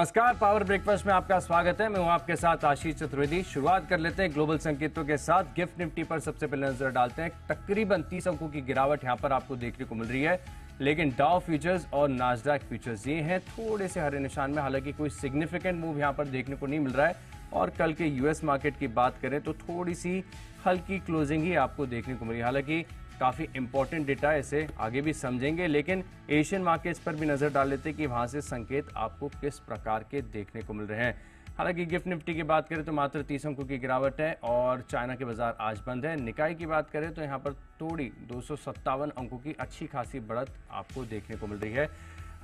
नमस्कार, power breakfast में आपका स्वागत है। मैं हूं आपके साथ आशीष चतुर्वेदी। शुरुआत कर लेते हैं ग्लोबल संकेतों के साथ। गिफ्ट निफ्टी पर सबसे पहले नजर डालते हैं। तकरीबन 30 अंकों की गिरावट यहां पर आपको देखने को मिल रही है, लेकिन डाउ फ्यूचर्स और नास्डैक फ्यूचर्स ये हैं थोड़े से हरे निशान में। हालांकि कोई सिग्निफिकेंट मूव यहां पर देखने को नहीं मिल रहा है। और कल के यूएस मार्केट की बात करें तो थोड़ी सी हल्की क्लोजिंग ही आपको देखने को मिली। हालांकि काफी इंपॉर्टेंट डेटा है, इसे आगे भी समझेंगे, लेकिन एशियन मार्केट्स पर भी नजर डाल लेते हैं कि वहां से संकेत आपको किस प्रकार के देखने को मिल रहे हैं। हालांकि गिफ्ट निफ्टी की बात करें तो मात्र 30 अंकों की गिरावट है और चाइना के बाजार आज बंद है। निकाई की बात करें तो यहाँ पर थोड़ी 257 अंकों की अच्छी खासी बढ़त आपको देखने को मिल रही है।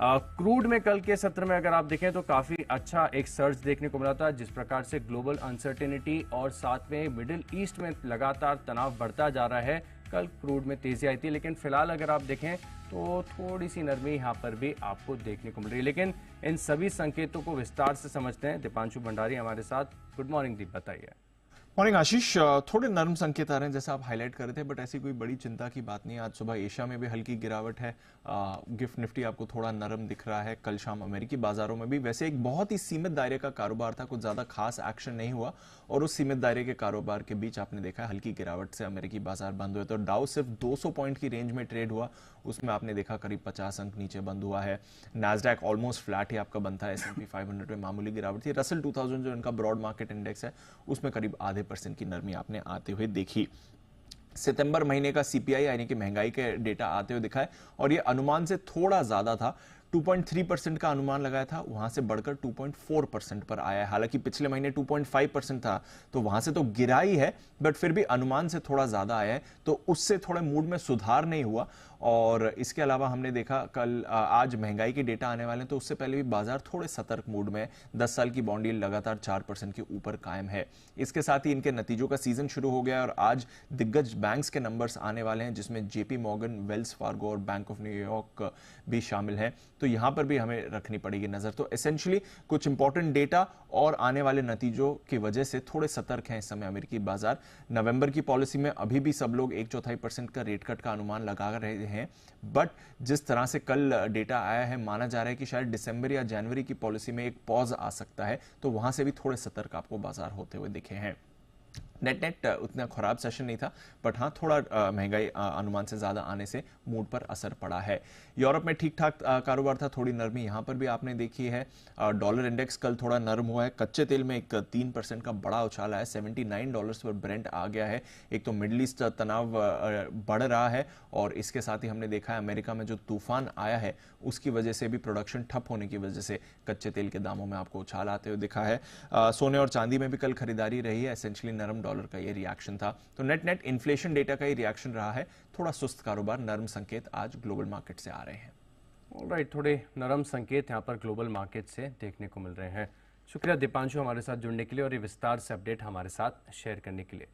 क्रूड में कल के सत्र में अगर आप देखें तो काफी अच्छा एक सर्ज देखने को मिला था। जिस प्रकार से ग्लोबल अनसर्टेनिटी और साथ में मिडिल ईस्ट में लगातार तनाव बढ़ता जा रहा है, कल क्रूड में तेजी आई थी। लेकिन फिलहाल अगर आप देखें तो थोड़ी सी नरमी यहां पर भी आपको देखने को मिल रही है। लेकिन इन सभी संकेतों को विस्तार से समझते हैं। दीपांशु भंडारी हमारे साथ। गुड मॉर्निंग दीप, बताइए। मॉर्निंग आशीष। थोड़े नरम संकेत आ रहे हैं जैसा आप हाईलाइट कर रहे थे, बट ऐसी कोई बड़ी चिंता की बात नहीं है। आज सुबह एशिया में भी हल्की गिरावट है। गिफ्ट निफ्टी आपको थोड़ा नरम दिख रहा है। कल शाम अमेरिकी बाजारों में भी वैसे एक बहुत ही सीमित दायरे का कारोबार था, कुछ ज्यादा खास एक्शन नहीं हुआ और उस सीमित दायरे के कारोबार के बीच आपने देखा हल्की गिरावट से अमेरिकी बाजार बंद हुए। तो डाउ सिर्फ 200 पॉइंट की रेंज में ट्रेड हुआ, उसमें आपने देखा करीब 50 अंक नीचे बंद हुआ है। नास्डैक ऑलमोस्ट फ्लैट ही आपका बंद था। S&P 500 में मामूली गिरावट थी। रसल 2000 जो इनका ब्रॉड मार्केट इंडेक्स है उसमें करीब आधे % की नरमी आपने आते हुए देखी। सितंबर महीने का सीपीआई यानी कि महंगाई के डेटा आते हुए दिखा है और यह अनुमान से थोड़ा ज्यादा था। 2.3% का अनुमान लगाया था, वहां से बढ़कर 2.4% पर आया है। हालांकि पिछले महीने 2.5% था, तो वहां से तो गिरा ही है, बट फिर भी अनुमान से थोड़ा ज्यादा आया है, तो उससे थोड़े मूड में सुधार नहीं हुआ। और इसके अलावा हमने देखा कल आज महंगाई के डेटा आने वाले हैं, तो उससे पहले भी बाजार थोड़े सतर्क मूड में है। 10 साल की बॉन्ड यील्ड लगातार 4% के ऊपर कायम है। इसके साथ ही इनके नतीजों का सीजन शुरू हो गया और आज दिग्गज बैंक्स के नंबर्स आने वाले हैं, जिसमें जेपी मॉर्गन, वेल्स फार्गो और बैंक ऑफ न्यूयॉर्क भी शामिल हैं। तो यहां पर भी हमें रखनी पड़ेगी नजर। तो एसेंशियली कुछ इंपॉर्टेंट डेटा और आने वाले नतीजों की वजह से थोड़े सतर्क हैं इस समय अमेरिकी बाजार। नवंबर की पॉलिसी में अभी भी सब लोग 1/4% का रेट कट का अनुमान लगा रहे हैं, बट जिस तरह से कल डेटा आया है, माना जा रहा है कि शायद दिसंबर या जनवरी की पॉलिसी में एक पॉज आ सकता है। तो वहां से भी थोड़े सतर्क आपको बाजार होते हुए दिखे हैं। नेट उतना खराब सेशन नहीं था, बट हाँ थोड़ा महंगाई अनुमान से ज्यादा आने से मूड पर असर पड़ा है। यूरोप में ठीक ठाक कारोबार था, थोड़ी नरमी यहां पर भी आपने देखी है। डॉलर इंडेक्स कल थोड़ा नरम हुआ है। कच्चे तेल में एक 3% का बड़ा उछाल है। $79 पर ब्रेंट आ गया है। एक तो मिडिल ईस्ट तनाव बढ़ रहा है और इसके साथ ही हमने देखा है अमेरिका में जो तूफान आया है उसकी वजह से भी प्रोडक्शन ठप होने की वजह से कच्चे तेल के दामों में आपको उछाल आते हुए दिखा है। सोने और चांदी में भी कल खरीदारी रही है। एसेंशियली नरम डॉलर का ये रिएक्शन था। तो नेट इन्फ्लेशन डेटा का ही रिएक्शन रहा है। थोड़ा सुस्त कारोबार, नरम संकेत आज ग्लोबल मार्केट से आ रहे हैं। ऑलराइट, थोड़े नरम संकेत यहाँ पर ग्लोबल मार्केट से देखने को मिल रहे हैं। शुक्रिया दीपांशु हमारे साथ जुड़ने के लिए और ये विस्तार से अपडेट हमारे साथ शेयर करने के लिए।